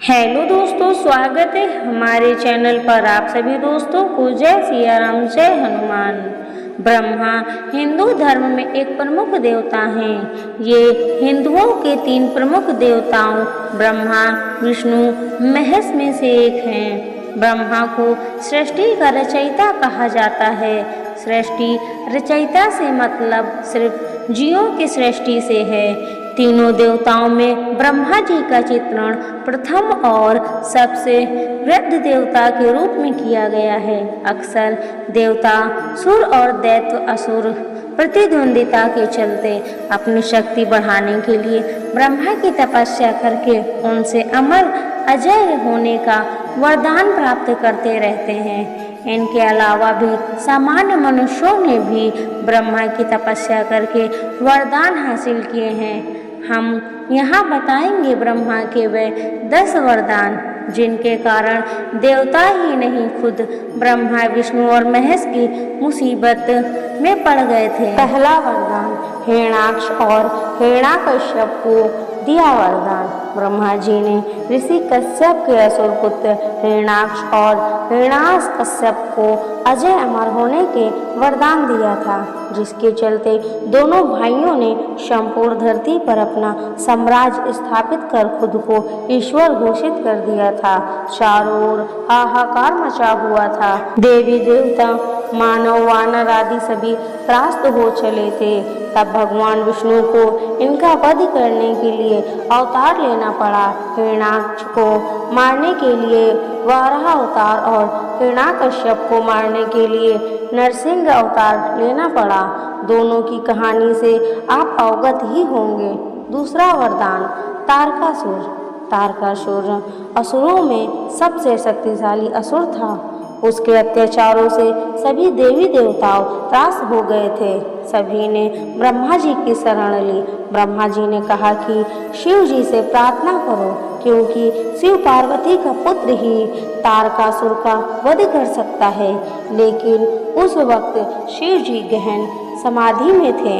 Hello दोस्तों, स्वागत है हमारे चैनल पर आप सभी दोस्तों को। जय सिया राम, जय हनुमान। ब्रह्मा हिंदू धर्म में एक प्रमुख देवता हैं। ये हिंदुओं के 3 प्रमुख देवताओं ब्रह्मा, विष्णु, महेश में से एक हैं। ब्रह्मा को सृष्टि का रचयिता कहा जाता है। सृष्टि रचयिता से मतलब सिर्फ जीवों की सृष्टि से है। तीनों देवताओं में ब्रह्मा जी का चित्रण प्रथम और सबसे वृद्ध देवता के रूप में किया गया है। अक्सर देवता सुर और दैत्य असुर प्रतिद्वंदिता के चलते अपनी शक्ति बढ़ाने के लिए ब्रह्मा की तपस्या करके उनसे अमर अजय होने का वरदान प्राप्त करते रहते हैं। इनके अलावा भी सामान्य मनुष्यों ने भी ब्रह्मा की तपस्या करके वरदान हासिल किए हैं। हम यहाँ बताएंगे ब्रह्मा के वे 10 वरदान, जिनके कारण देवता ही नहीं खुद ब्रह्मा, विष्णु और महेश की मुसीबत में पड़ गए थे। पहला वरदान हिरण्याक्ष और हिरण्याकश्यप को दिया वरदान। ब्रह्मा जी ने ऋषि कश्यप के असुर पुत्र हिरण्याक्ष और हिरण्याकश्यप को अजय अमर होने के वरदान दिया था, जिसके चलते दोनों भाइयों ने संपूर्ण धरती पर अपना साम्राज्य स्थापित कर खुद को ईश्वर घोषित कर दिया था। चारों ओर हाहाकार मचा हुआ था। देवी देवता, मानव, वानर आदि सभी त्रास्त हो चले थे। तब भगवान विष्णु को इनका वध करने के लिए अवतार लेना पड़ा। हिरण्याक्ष को मारने के लिए वाराह अवतार और हिरण्याकश्यप को मारने के लिए नरसिंह अवतार लेना पड़ा। दोनों की कहानी से आप अवगत ही होंगे। दूसरा वरदान तारकासुर। तारकासुर असुरों में सबसे शक्तिशाली असुर था। उसके अत्याचारों से सभी देवी देवताओं त्रास हो गए थे। सभी ने ब्रह्मा जी की शरण ली। ब्रह्मा जी ने कहा कि शिव जी से प्रार्थना करो, क्योंकि शिव पार्वती का पुत्र ही तारकासुर का वध कर सकता है। लेकिन उस वक्त शिव जी गहन समाधि में थे।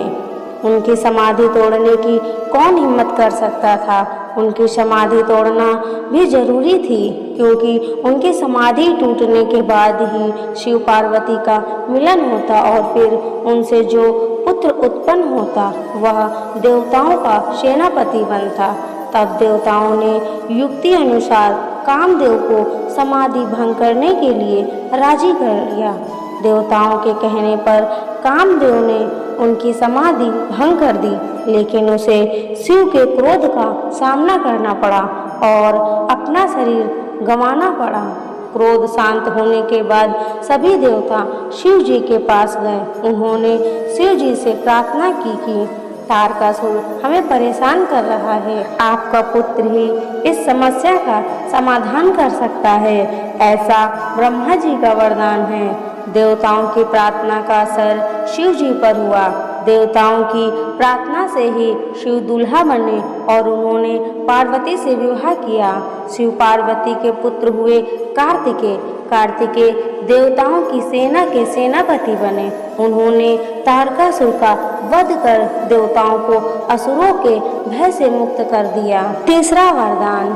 उनकी समाधि तोड़ने की कौन हिम्मत कर सकता था। उनकी समाधि तोड़ना भी जरूरी थी, क्योंकि उनकी समाधि टूटने के बाद ही शिव पार्वती का मिलन होता और फिर उनसे जो पुत्र उत्पन्न होता वह देवताओं का सेनापति बनता। तब देवताओं ने युक्ति अनुसार कामदेव को समाधि भंग करने के लिए राजी कर लिया। देवताओं के कहने पर कामदेव ने उनकी समाधि भंग कर दी, लेकिन उसे शिव के क्रोध का सामना करना पड़ा और अपना शरीर गंवाना पड़ा। क्रोध शांत होने के बाद सभी देवता शिव जी के पास गए। उन्होंने शिव जी से प्रार्थना की कि तारकासुर हमें परेशान कर रहा है। आपका पुत्र ही इस समस्या का समाधान कर सकता है। ऐसा ब्रह्मा जी का वरदान है। देवताओं की प्रार्थना का असर शिव जी पर हुआ। देवताओं की प्रार्थना से ही शिव दूल्हा बने और उन्होंने पार्वती से विवाह किया। शिव पार्वती के पुत्र हुए कार्तिकेय। कार्तिकेय देवताओं की सेना के सेनापति बने। उन्होंने तारकासुर का वध कर देवताओं को असुरों के भय से मुक्त कर दिया। तीसरा वरदान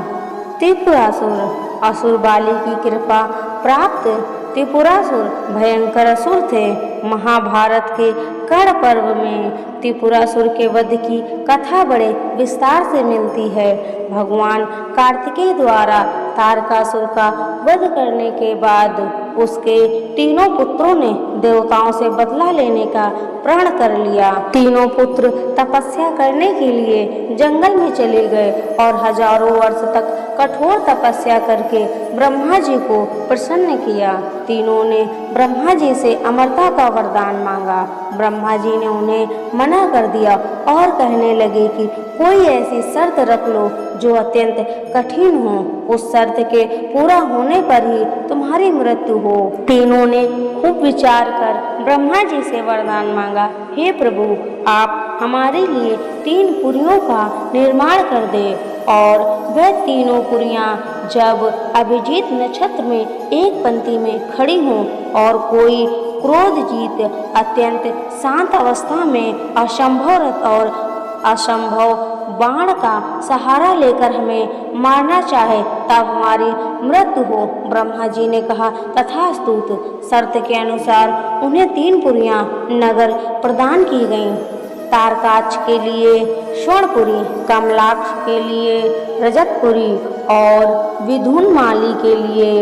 त्रिपुरासुर। असुर बाली की कृपा प्राप्त त्रिपुरासुर भयंकर असुर थे। महाभारत के कर्ण पर्व में त्रिपुरासुर के वध की कथा बड़े विस्तार से मिलती है। भगवान कार्तिकेय द्वारा तारकासुर का वध करने के बाद उसके तीनों पुत्रों ने देवताओं से बदला लेने का प्रण कर लिया। तीनों पुत्र तपस्या करने के लिए जंगल में चले गए और हजारों वर्ष तक कठोर तपस्या करके ब्रह्मा जी को प्रसन्न किया। तीनों ने ब्रह्मा जी से अमरता का वरदान मांगा। ब्रह्मा जी ने उन्हें मना कर दिया और कहने लगे कि कोई ऐसी शर्त रख लो जो अत्यंत कठिन हो। उस शर्त के पूरा होने पर ही तुम्हारी मृत्यु हो। तीनों ने खूब विचार कर ब्रह्मा जी से वरदान मांगा, हे प्रभु, आप हमारे लिए 3 पुरियों का निर्माण कर दे। और वह तीनों पुरियां जब अभिजीत नक्षत्र में एक पंक्ति में खड़ी हों और कोई क्रोध जीत अत्यंत शांत अवस्था में असंभव रथ और असंभव बाण का सहारा लेकर हमें मारना चाहे तब हमारी मृत्यु हो। ब्रह्मा जी ने कहा, तथास्तु। शर्त के अनुसार उन्हें 3 पुरियां नगर प्रदान की गईं। तारकाक्ष के लिए स्वर्णपुरी, कमलाक्ष के लिए रजतपुरी और विधुनमाली के लिए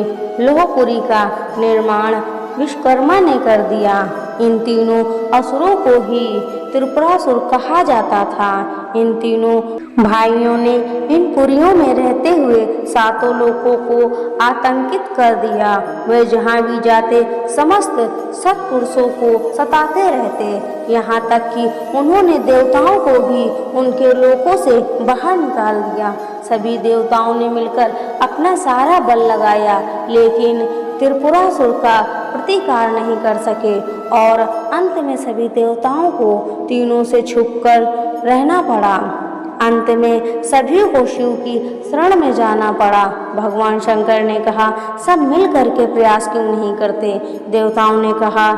लोहपुरी का निर्माण विश्वकर्मा ने कर दिया। इन तीनों असुरों को ही त्रिपुरासुर कहा जाता था। इन तीनों भाइयों ने इन पुरियों में रहते हुए 7 लोकों को आतंकित कर दिया। वे जहाँ भी जाते समस्त सत्पुरुषों को सताते रहते, यहाँ तक कि उन्होंने देवताओं को भी उनके लोकों से बाहर निकाल दिया। सभी देवताओं ने मिलकर अपना सारा बल लगाया, लेकिन त्रिपुरासुर का प्रतिकार नहीं कर सके और अंत में सभी देवताओं को तीनों से छुपकर रहना पड़ा। अंत में सभी को शिव की शरण में जाना पड़ा। भगवान शंकर ने कहा, सब मिल करके प्रयास क्यों नहीं करते? देवताओं ने कहा,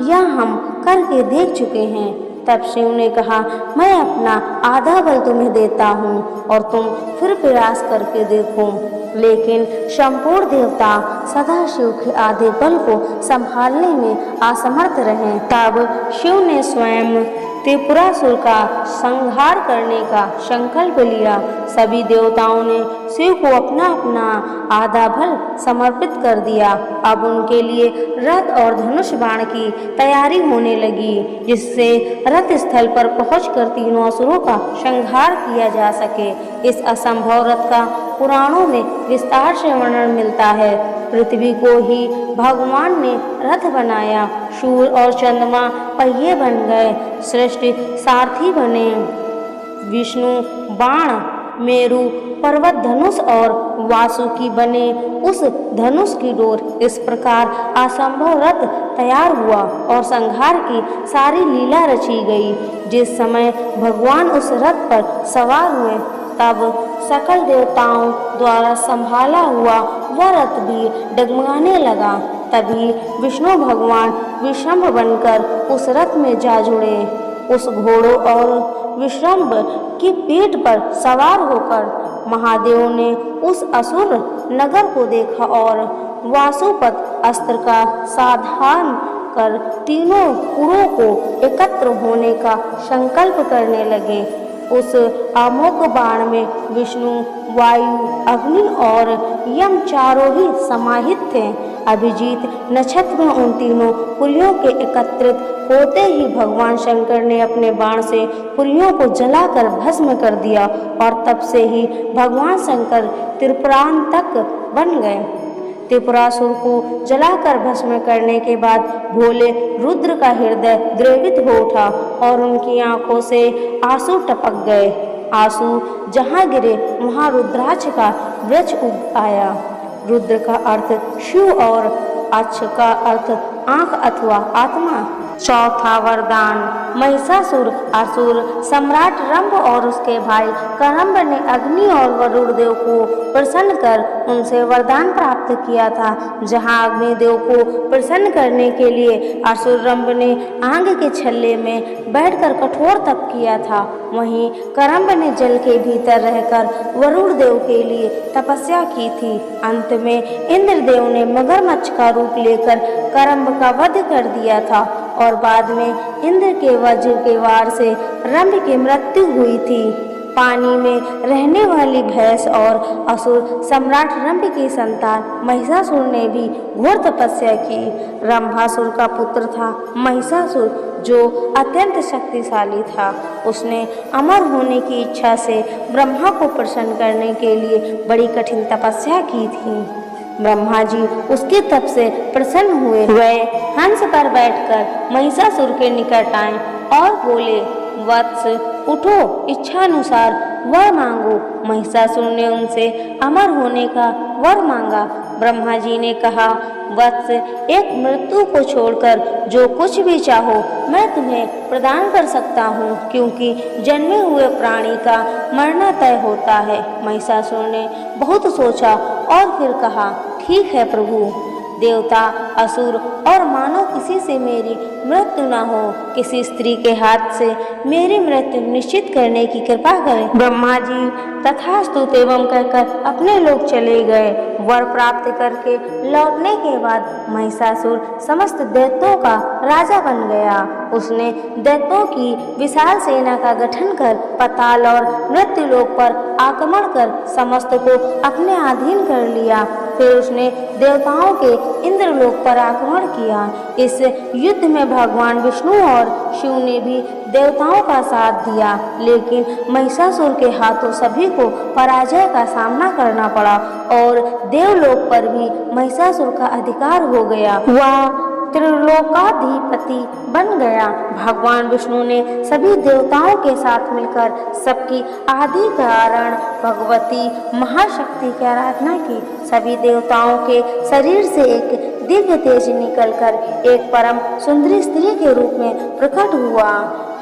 यह हम करके देख चुके हैं। तब शिव ने कहा, मैं अपना आधा बल तुम्हें देता हूँ और तुम फिर प्रयास करके देखो। लेकिन संपूर्ण देवता सदा शिव के आधे बल को संभालने में असमर्थ रहे। तब शिव ने स्वयं त्रिपुरासुर का संहार करने का संकल्प लिया। सभी देवताओं ने शिव को अपना अपना आधा बल समर्पित कर दिया। अब उनके लिए रथ और धनुष बाण की तैयारी होने लगी, जिससे रथ स्थल पर पहुंचकर तीनों असुरों का संहार किया जा सके। इस असंभव रथ का पुराणों में विस्तार से वर्णन मिलता है। पृथ्वी को ही भगवान ने रथ बनाया। सूर्य और चंद्रमा पहिए बन गए, सृष्टि सारथी बने। विष्णु बाण, मेरु पर्वत धनुष और वासुकी बने उस धनुष की डोर। इस प्रकार असंभव रथ तैयार हुआ और संहार की सारी लीला रची गई। जिस समय भगवान उस रथ पर सवार हुए, तब सकल देवताओं द्वारा संभाला हुआ वह रथ भी डगमगाने लगा। तभी विष्णु भगवान विश्रम्भ बनकर उस रथ में जा जुड़े। उस घोड़ों और विश्रम्भ की पीठ पर सवार होकर महादेव ने उस असुर नगर को देखा और वासुपत अस्त्र का साधन कर तीनों पुरों को एकत्र होने का संकल्प करने लगे। उस अमोघ बाण में विष्णु, वायु, अग्नि और यम चारों ही समाहित थे। अभिजीत नक्षत्र में उन तीनों पुरियों के एकत्रित होते ही भगवान शंकर ने अपने बाण से पुरियों को जलाकर भस्म कर दिया और तब से ही भगवान शंकर त्रिपुरांतक बन गए। त्रिपुरासुर को जलाकर भस्म करने के बाद भोले रुद्र का हृदय द्रवित हो उठा और उनकी आंखों से आंसू टपक गए। आंसू जहाँ गिरे वहाँ रुद्राक्ष का वृक्ष उग आया। रुद्र का अर्थ शिव और अक्ष का अर्थ आंख अथवा आत्मा। चौथा वरदान। महिषासुर असुर सम्राट रंभ और उसके भाई करम्ब ने अग्नि और वरुण देव को प्रसन्न कर उनसे वरदान प्राप्त किया था। जहां अग्निदेव को प्रसन्न करने के लिए असुर रंभ ने आग के छल्ले में बैठकर कठोर तप किया था, वहीं करम्ब ने जल के भीतर रहकर वरुण देव के लिए तपस्या की थी। अंत में इंद्रदेव ने मगरमच्छ का रूप लेकर करम्ब का वध कर दिया था और बाद में इंद्र के वज्र के वार से रंभ की मृत्यु हुई थी। पानी में रहने वाली भैंस और असुर सम्राट रंभ की संतान महिषासुर ने भी घोर तपस्या की। रंभासुर का पुत्र था महिषासुर, जो अत्यंत शक्तिशाली था। उसने अमर होने की इच्छा से ब्रह्मा को प्रसन्न करने के लिए बड़ी कठिन तपस्या की थी। ब्रह्मा जी उसके तप से प्रसन्न हुए। वे हंस पर बैठकर महिषासुर के निकट आए और बोले, वत्स उठो, इच्छानुसार वर मांगो। महिषासुर ने उनसे अमर होने का वर मांगा। ब्रह्मा जी ने कहा, वत्स, एक मृत्यु को छोड़कर जो कुछ भी चाहो मैं तुम्हें प्रदान कर सकता हूँ, क्योंकि जन्मे हुए प्राणी का मरना तय होता है। महिषासुर ने बहुत सोचा और फिर कहा, ठीक है प्रभु। देवता, असुर और मानो किसी से मेरी मृत्यु न हो, किसी स्त्री के हाथ से मेरी मृत्यु निश्चित करने की कृपा करें। ब्रह्मा जी तथास्तु एवं कहकर अपने लोग चले गए। वर प्राप्त करके लौटने के बाद महिषासुर समस्त दैत्यों का राजा बन गया। उसने दैत्यों की विशाल सेना का गठन कर पाताल और मृत्युलोक पर आक्रमण कर समस्त को अपने अधीन कर लिया। फिर उसने देवताओं के इंद्रलोक पर आक्रमण किया। इस युद्ध में भगवान विष्णु और शिव ने भी देवताओं का साथ दिया, लेकिन महिषासुर के हाथों सभी को पराजय का सामना करना पड़ा और देवलोक पर भी महिषासुर का अधिकार हो गया। वह त्रिलोकाधिपति बन गया। भगवान विष्णु ने सभी देवताओं के साथ मिलकर सबकी आदि कारण भगवती महाशक्ति की आराधना की। सभी देवताओं के शरीर से एक दिव्य तेज निकलकर एक परम सुंदरी स्त्री के रूप में प्रकट हुआ।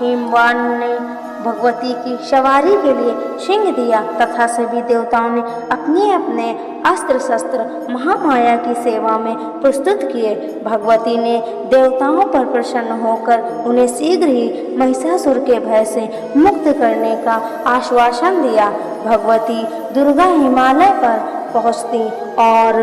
हिमवान ने भगवती की सवारी के लिए सिंह दिया तथा सभी देवताओं ने अपने अपने अस्त्र शस्त्र महामाया की सेवा में प्रस्तुत किए। भगवती ने देवताओं पर प्रसन्न होकर उन्हें शीघ्र ही महिषासुर के भय से मुक्त करने का आश्वासन दिया। भगवती दुर्गा हिमालय पर पहुंचती और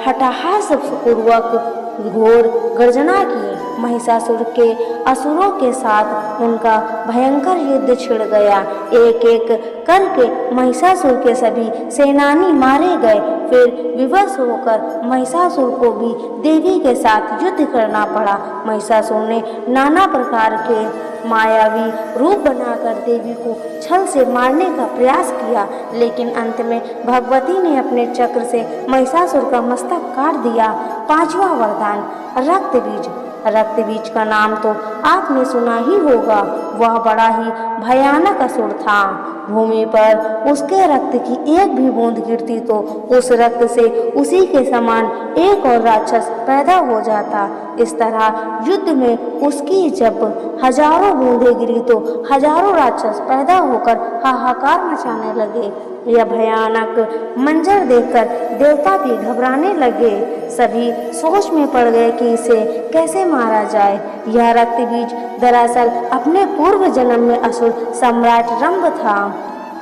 हठहास पूर्वक घोर गर्जना की। महिषासुर के असुरों के साथ उनका भयंकर युद्ध छिड़ गया। एक एक करके महिषासुर के सभी सेनानी मारे गए। फिर विवश होकर महिषासुर को भी देवी के साथ युद्ध करना पड़ा। महिषासुर ने नाना प्रकार के मायावी रूप बनाकर देवी को छल से मारने का प्रयास किया, लेकिन अंत में भगवती ने अपने चक्र से महिषासुर का मस्तक काट दिया। पांचवा वरदान रक्त बीज। रक्त बीज का नाम तो आपने सुना ही होगा। वह बड़ा ही भयानक असुर था। भूमि पर उसके रक्त की एक भी बूंद गिरती तो उस रक्त से उसी के समान एक और राक्षस पैदा हो जाता। इस तरह युद्ध में उसकी जब हजारों बूंदें गिरी तो हजारों राक्षस पैदा होकर हाहाकार मचाने लगे। यह भयानक मंजर देखकर देवता भी घबराने लगे। सभी सोच में पड़ गए कि इसे कैसे मारा जाए। यह रक्त बीज दरअसल अपने पूर्व जन्म में असुर सम्राट रंभ था,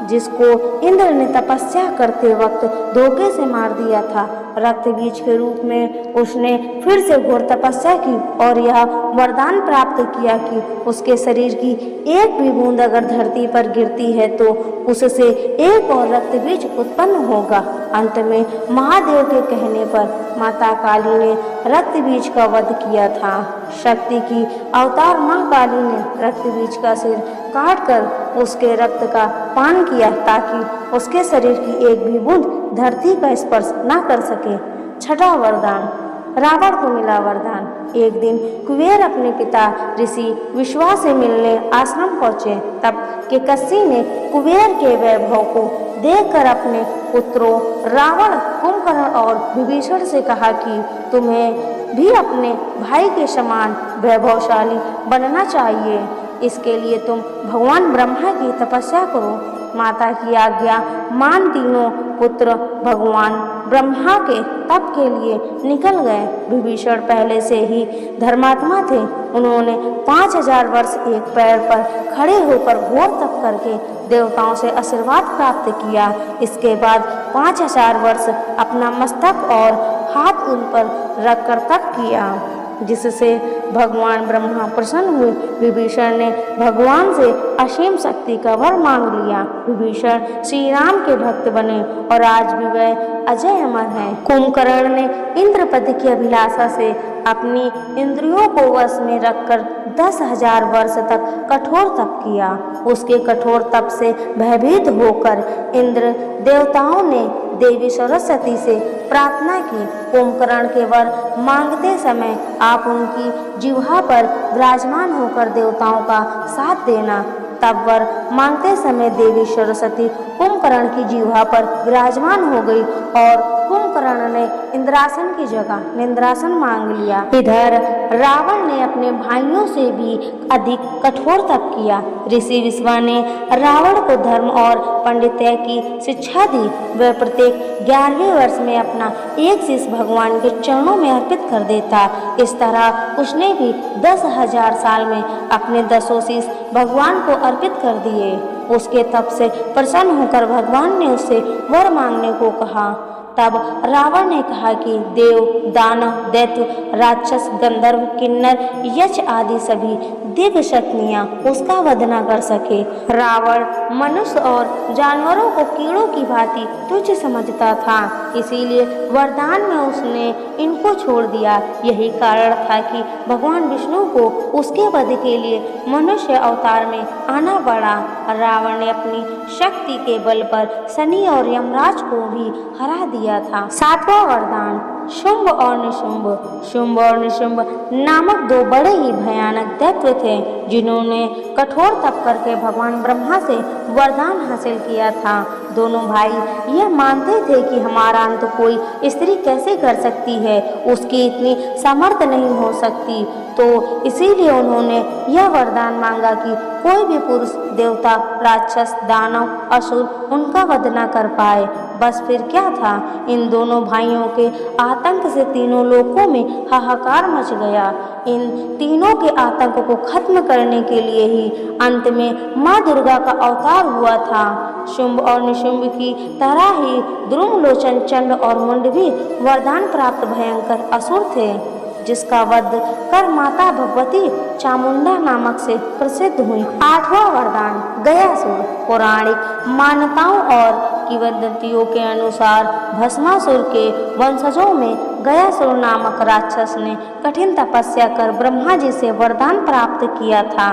जिसको इंद्र ने तपस्या करते वक्त धोखे से मार दिया था। रक्त बीज के रूप में उसने फिर से घोर तपस्या की और यह वरदान प्राप्त किया कि उसके शरीर की एक भी बूंद अगर धरती पर गिरती है तो उससे एक और रक्त बीज उत्पन्न होगा। अंत में महादेव के कहने पर माता काली ने रक्त बीज का वध किया था। शक्ति की अवतार मां काली ने रक्त बीज का सिर काट कर उसके रक्त का पान किया ताकि उसके शरीर की एक भी बूंद धरती का स्पर्श न कर सके। छठा वरदान रावण को मिला वरदान। एक दिन कुबेर अपने पिता ऋषि विश्वा से मिलने आश्रम पहुंचे। तब केकसी ने कुबेर के वैभव को देखकर अपने पुत्रों रावण, कुंभकर्ण और विभीषण से कहा कि तुम्हें भी अपने भाई के समान वैभवशाली बनना चाहिए। इसके लिए तुम भगवान ब्रह्मा की तपस्या करो। माता की आज्ञा मान तीनों पुत्र भगवान ब्रह्मा के तप के लिए निकल गए। विभीषण पहले से ही धर्मात्मा थे। उन्होंने 5000 वर्ष एक पैर पर खड़े होकर घोर तप करके देवताओं से आशीर्वाद प्राप्त किया। इसके बाद 5000 वर्ष अपना मस्तक और हाथ उन पर रखकर तप किया, जिससे भगवान ब्रह्मा प्रसन्न हुए। विभीषण ने भगवान से असीम शक्ति का वर मांग लिया। विभीषण श्री राम के भक्त बने और आज भी वह अजय अमर हैं। कुंभकर्ण ने इंद्रपद की अभिलाषा से अपनी इंद्रियों को वश में रखकर 10,000 वर्ष तक कठोर तप किया। उसके कठोर तप से भयभीत होकर इंद्र देवताओं ने देवी सरस्वती से प्रार्थना की। कुंभकर्ण के वर मांगते समय आप उनकी जिह्वा पर विराजमान होकर देवताओं का साथ देना। तब वर मांगते समय देवी सरस्वती कुंभकर्ण की जिह्वा पर विराजमान हो गई और कुंभ कुंभकर्ण ने इंद्रासन की जगह निंद्रासन मांग लिया। इधर रावण ने अपने भाइयों से भी अधिक कठोर तप किया। ऋषि विश्वा ने रावण को धर्म और पंडित्य की शिक्षा दी। वह प्रत्येक 11वें वर्ष में अपना एक शीश भगवान के चरणों में अर्पित कर देता। इस तरह उसने भी 10,000 साल में अपने 10 शीश भगवान को अर्पित कर दिए। उसके तप से प्रसन्न होकर भगवान ने उससे वर मांगने को कहा। तब रावण ने कहा कि देव, दानव, दैत्य, राक्षस, गंधर्व, किन्नर, यक्ष आदि सभी दिव्य शक्तियाँ उसका वध न कर सके। रावण मनुष्य और जानवरों को कीड़ों की भांति तुच्छ समझता था, इसीलिए वरदान में उसने इनको छोड़ दिया। यही कारण था कि भगवान विष्णु को उसके वध के लिए मनुष्य अवतार में आना पड़ा। रावण ने अपनी शक्ति के बल पर शनि और यमराज को भी हरा दिया था। 7वां वरदान शुंभ और निशुंभ। शुंभ और निशुंभ नामक 2 बड़े ही भयानक दैत्य थे, जिन्होंने कठोर तप करके भगवान ब्रह्मा से वरदान हासिल किया था। दोनों भाई यह मानते थे कि हमारा अंत कोई स्त्री कैसे कर सकती है, उसकी इतनी सामर्थ्य नहीं हो सकती, तो इसीलिए उन्होंने यह वरदान मांगा कि कोई भी पुरुष, देवता, राक्षस, दानव, असुर उनका वध न कर पाए। बस फिर क्या था, इन दोनों भाइयों के आतंक से तीनों लोकों में हाहाकार मच गया। इन तीनों के आतंक को खत्म करने के लिए ही अंत में माँ दुर्गा का अवतार हुआ था। शुंभ और निशुंभ की तरह ही द्रुमलोचन, चंड और मुंड भी वरदान प्राप्त भयंकर असुर थे, जिसका वध कर माता भगवती चामुंडा नामक से प्रसिद्ध हुई। 8वां वरदान गयासुर। पौराणिक मान्यताओं और किंवदंतियों के अनुसार भस्मासुर के वंशजों में गयासुर नामक राक्षस ने कठिन तपस्या कर ब्रह्मा जी से वरदान प्राप्त किया था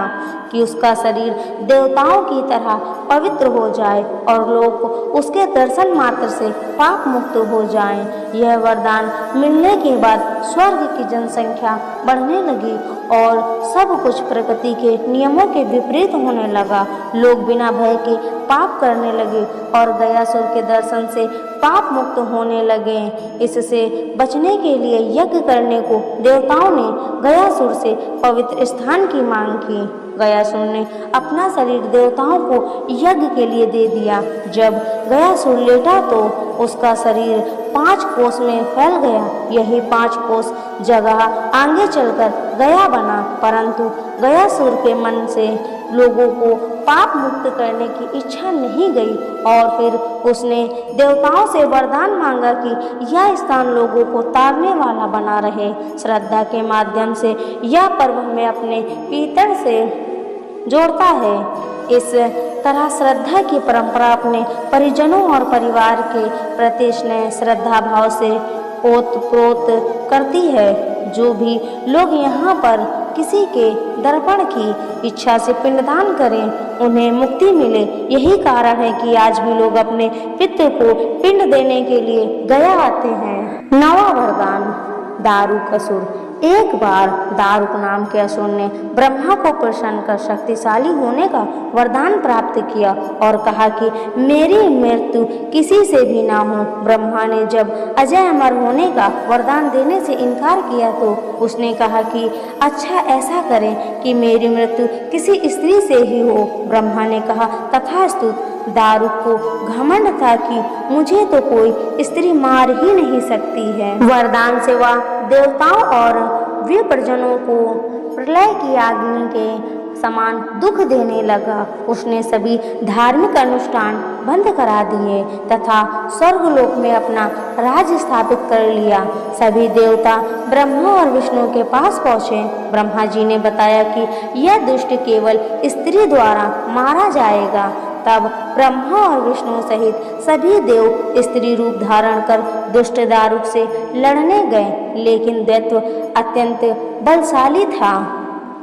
कि उसका शरीर देवताओं की तरह पवित्र हो जाए और लोग उसके दर्शन मात्र से पाप मुक्त हो जाएं। यह वरदान मिलने के बाद स्वर्ग की जनसंख्या बढ़ने लगी और सब कुछ प्रकृति के नियमों के विपरीत होने लगा। लोग बिना भय के पाप करने लगे और गयासुर के दर्शन से पाप मुक्त होने लगे। इससे बचने के लिए यज्ञ करने को देवताओं ने गयासुर से पवित्र स्थान की मांग की। गयासुर ने अपना शरीर देवताओं को यज्ञ के लिए दे दिया। जब गयासुर लेटा तो उसका शरीर 5 कोस में फैल गया। यही 5 कोस जगह आगे चलकर गया बना, परंतु गयासुर के मन से लोगों को पाप मुक्त करने की इच्छा नहीं गई और फिर उसने देवताओं से वरदान मांगा कि यह स्थान लोगों को तारने वाला बना रहे। श्रद्धा के माध्यम से यह पर्व हमें अपने पितर से जोड़ता है। इस तरह श्रद्धा की परंपरा अपने परिजनों और परिवार के प्रति स्नेह श्रद्धा भाव से ओतप्रोत करती है। जो भी लोग यहाँ पर किसी के दर्पण की इच्छा से पिंडदान करें, उन्हें मुक्ति मिले। यही कारण है कि आज भी लोग अपने पितृ को पिंड देने के लिए गया आते हैं। 9वां वरदान दारुक असुर। एक बार दारुक नाम के असुर ने ब्रह्मा को प्रसन्न कर शक्तिशाली होने का वरदान प्राप्त किया और कहा कि मेरी मृत्यु किसी से भी ना हो। ब्रह्मा ने जब अजय अमर होने का वरदान देने से इनकार किया तो उसने कहा कि अच्छा ऐसा करें कि मेरी मृत्यु किसी स्त्री से ही हो। ब्रह्मा ने कहा तथास्तु। दारुक को घमंड था कि मुझे तो कोई स्त्री मार ही नहीं सकती है। वरदान से वह देवताओं और विप्रजनों को प्रलय की अग्नि के समान दुख देने लगा। उसने सभी धार्मिक अनुष्ठान बंद करा दिए तथा स्वर्गलोक में अपना राज्य स्थापित कर लिया। सभी देवता ब्रह्मा और विष्णु के पास पहुँचे। ब्रह्मा जी ने बताया कि यह दुष्ट केवल स्त्री द्वारा मारा जाएगा। तब ब्रह्मा और विष्णु सहित सभी देव स्त्री रूप धारण कर दुष्ट दारुक से लड़ने गए, लेकिन दैत्य अत्यंत बलशाली था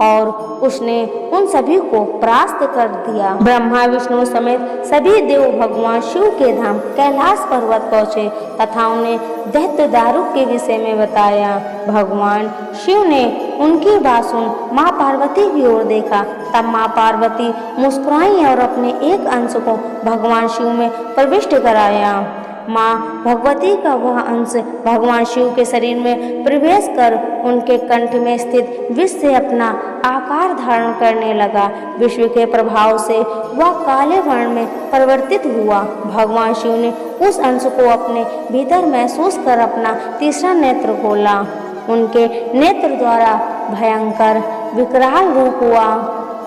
और उसने उन सभी को परास्त कर दिया। ब्रह्मा विष्णु समेत सभी देव भगवान शिव के धाम कैलाश पर्वत पहुँचे तथा उन्हें दैत्य दारुक के विषय में बताया। भगवान शिव ने उनकी बात सुन माँ पार्वती की ओर देखा। तब माँ पार्वती मुस्कुराई और अपने एक अंश को भगवान शिव में प्रविष्ट कराया। माँ भगवती का वह अंश भगवान शिव के शरीर में प्रवेश कर उनके कंठ में स्थित विष से अपना आकार धारण करने लगा। विश्व के प्रभाव से वह काले वर्ण में परिवर्तित हुआ। भगवान शिव ने उस अंश को अपने भीतर महसूस कर अपना तीसरा नेत्र खोला। उनके नेत्र द्वारा भयंकर विकराल रूप हुआ।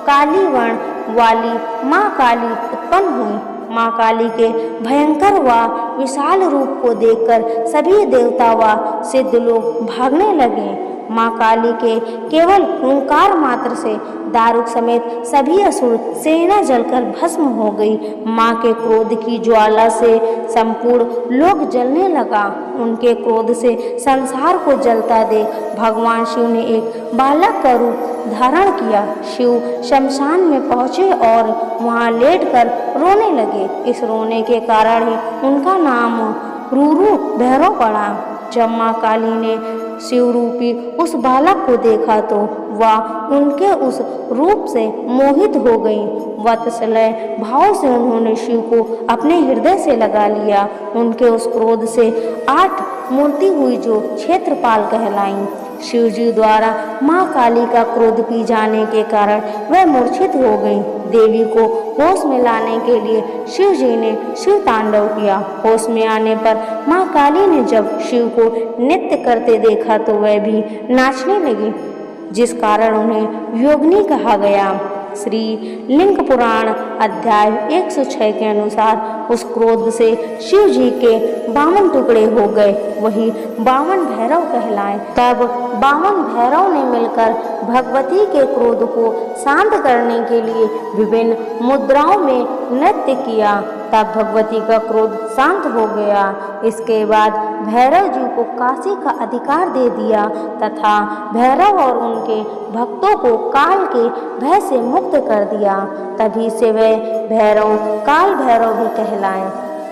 काली वर्ण वाली माँ काली उत्पन्न हुई। माँ काली के भयंकर व विशाल रूप को देखकर सभी देवता व सिद्ध लोग भागने लगे। माँ काली के केवल हुंकार मात्र से दारुक समेत सभी असुर सेना जलकर भस्म हो गई। माँ के क्रोध की ज्वाला से संपूर्ण लोक जलने लगा। उनके क्रोध से संसार को जलता देख भगवान शिव ने एक बालक का रूप धारण किया। शिव शमशान में पहुँचे और वहाँ लेटकर रोने लगे। इस रोने के कारण ही उनका नाम रूरू भैरव पड़ा। जब माँ काली ने शिव रूपी उस बालक को देखा तो वह उनके उस रूप से मोहित हो गई। वात्सल्य भाव से उन्होंने शिव को अपने हृदय से लगा लिया। उनके उस क्रोध से 8 मूर्ति हुई जो क्षेत्रपाल कहलाईं। शिव जी द्वारा माँ काली का क्रोध पी जाने के कारण वह मूर्छित हो गई। देवी को होश में लाने के लिए शिव जी ने शिव तांडव किया। होश में आने पर माँ काली ने जब शिव को नृत्य करते देखा तो वह भी नाचने लगी, जिस कारण उन्हें योगिनी कहा गया। श्री लिंग पुराण अध्याय 106 के अनुसार उस क्रोध से शिव जी के 52 टुकड़े हो गए, वही 52 भैरव कहलाए। तब 52 भैरव ने मिलकर भगवती के क्रोध को शांत करने के लिए विभिन्न मुद्राओं में नृत्य किया। तब भगवती का क्रोध शांत हो गया। इसके बाद भैरव जी को काशी का अधिकार दे दिया तथा भैरव और उनके भक्तों को काल के भय से मुक्त कर दिया। तभी से वे भैरव काल भैरव भी कहलाए।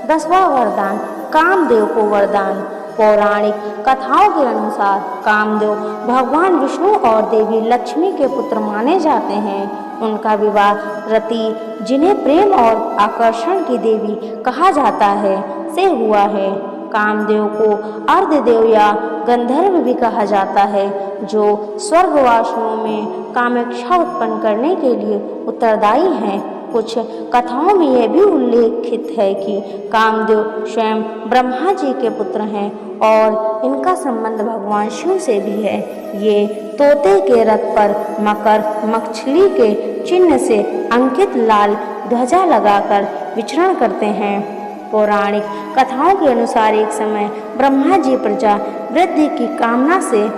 10वां वरदान कामदेव को वरदान। पौराणिक कथाओं के अनुसार कामदेव भगवान विष्णु और देवी लक्ष्मी के पुत्र माने जाते हैं। उनका विवाह रति, जिन्हें प्रेम और आकर्षण की देवी कहा जाता है, से हुआ है। कामदेव को अर्धदेव या गंधर्व भी कहा जाता है, जो स्वर्गवासियों में कामेक्षा उत्पन्न करने के लिए उत्तरदायी हैं। कुछ कथाओं में यह भी उल्लेखित है कि कामदेव स्वयं ब्रह्मा जी के पुत्र हैं और इनका संबंध भगवान शिव से भी है। ये तोते के रथ पर मकर मछली के चिन्ह से अंकित लाल ध्वजा लगाकर विचरण करते हैं। पौराणिक कथाओं के अनुसार एक समय ब्रह्मा जी प्रजा वृद्धि की कामना से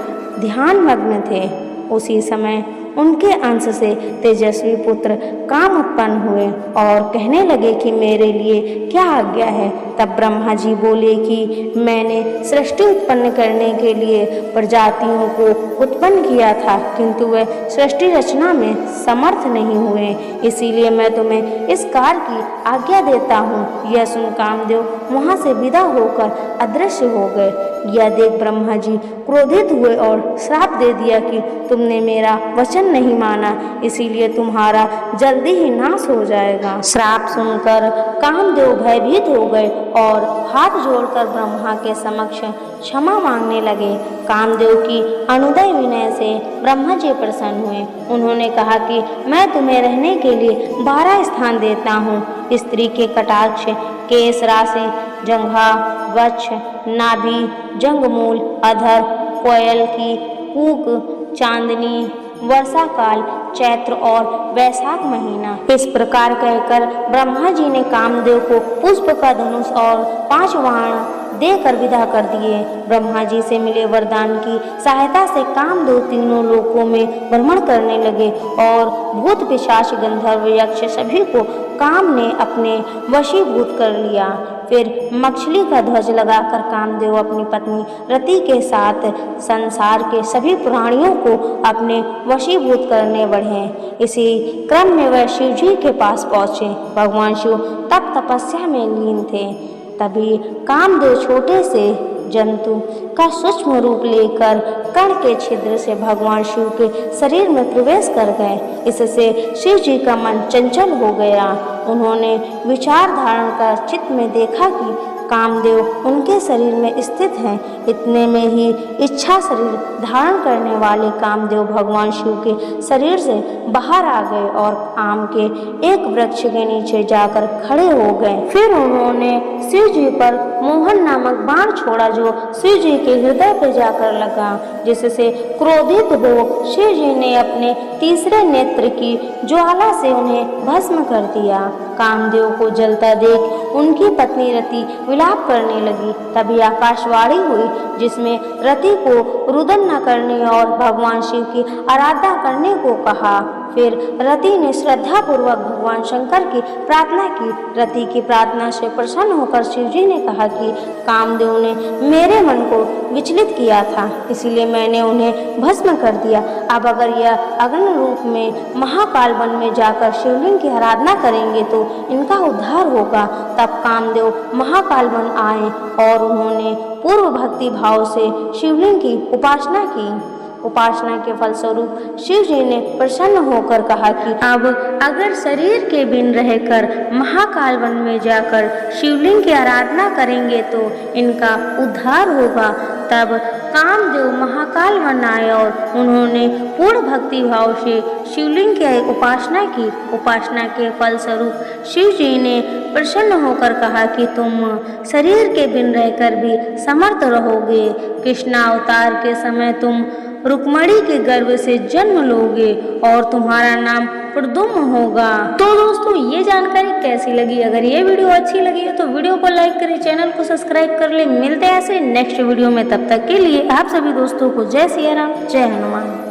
ध्यान मग्न थे। उसी समय उनके अंश से तेजस्वी पुत्र काम उत्पन्न हुए और कहने लगे कि मेरे लिए क्या आज्ञा है। तब ब्रह्मा जी बोले कि मैंने सृष्टि उत्पन्न करने के लिए प्रजातियों को उत्पन्न किया था, किंतु वे सृष्टि रचना में समर्थ नहीं हुए, इसीलिए मैं तुम्हें इस कार्य की आज्ञा देता हूँ। यह सुन कामदेव वहाँ से विदा होकर अदृश्य हो गए। यह देख ब्रह्मा जी क्रोधित हुए और श्राप दे दिया कि तुमने मेरा वचन नहीं माना, इसीलिए तुम्हारा जल्दी ही नाश हो जाएगा। श्राप सुनकर कामदेव भयभीत हो गए और हाथ जोड़कर ब्रह्मा के समक्ष क्षमा मांगने लगे। कामदेव की अनुदय विनय से ब्रह्मा जी प्रसन्न हुए। उन्होंने कहा कि मैं तुम्हें रहने के लिए 12 स्थान देता हूँ। स्त्री के कटाक्ष, केश राशि, जंघा, वक्ष, नाभि, जंगमूल, अधर, कोयल की कूक, चांदनी, वर्षा काल, चैत्र और वैशाख महीना। इस प्रकार कहकर ब्रह्मा जी ने कामदेव को पुष्प का धनुष और 5 बाण देकर विदा कर दिए। ब्रह्मा जी से मिले वरदान की सहायता से कामदेव तीनों लोकों में भ्रमण करने लगे और भूत, पिशाच, गंधर्व, यक्ष सभी को काम ने अपने वशीभूत कर लिया। फिर मछली का ध्वज लगाकर कामदेव अपनी पत्नी रति के साथ संसार के सभी प्राणियों को अपने वशीभूत करने बढ़े। इसी क्रम में वह शिव जी के पास पहुँचे। भगवान शिव तब तपस्या में लीन थे। तभी कामदेव छोटे से जंतु का सूक्ष्म रूप लेकर कण के छिद्र से भगवान शिव के शरीर में प्रवेश कर गए। इससे शिव जी का मन चंचल हो गया। उन्होंने विचार धारण कर चित्त में देखा कि कामदेव उनके शरीर में स्थित हैं। इतने में ही इच्छा शरीर धारण करने वाले कामदेव भगवान शिव के शरीर से बाहर आ गए और आम के एक वृक्ष के नीचे जाकर खड़े हो गए। फिर उन्होंने शिव जी पर मोहन नामक बाण छोड़ा जो शिव जी के हृदय पर जाकर लगा, जिससे क्रोधित हो शिव जी ने अपने तीसरे नेत्र की ज्वाला से उन्हें भस्म कर दिया। कामदेव को जलता देख उनकी पत्नी रति विलाप करने लगी। तभी आकाशवाणी हुई जिसमें रति को रुदन न करने और भगवान शिव की आराधना करने को कहा। फिर रति ने श्रद्धा पूर्वक भगवान शंकर की प्रार्थना की। रति की प्रार्थना से प्रसन्न होकर शिव जी ने कहा कि कामदेव ने मेरे मन को विचलित किया था, इसलिए मैंने उन्हें भस्म कर दिया। अब अगर यह अग्नि रूप में महाकाल वन में जाकर शिवलिंग की आराधना करेंगे तो इनका उद्धार होगा। तब कामदेव महाकाल वन आए और उन्होंने पूर्व भक्ति भाव से शिवलिंग की उपासना की। उपासना के फलस्वरूप शिव जी ने प्रसन्न होकर कहा कि अब अगर शरीर के बिन रहकर महाकाल वन में जाकर शिवलिंग की आराधना करेंगे तो इनका उद्धार होगा। तब कामदेव महाकाल वन आए और उन्होंने पूर्ण भक्ति भाव से शिवलिंग की उपासना की। उपासना के फलस्वरूप शिव जी ने प्रसन्न होकर कहा कि तुम शरीर के बिन रहकर भी समर्थ रहोगे। कृष्णावतार के समय तुम रुक्मणी के गर्भ से जन्म लोगे और तुम्हारा नाम प्रद्युम्न होगा। तो दोस्तों ये जानकारी कैसी लगी? अगर ये वीडियो अच्छी लगी हो तो वीडियो को लाइक करें, चैनल को सब्सक्राइब कर ले। मिलते हैं ऐसे नेक्स्ट वीडियो में, तब तक के लिए आप सभी दोस्तों को जय सिया राम, जय हनुमान।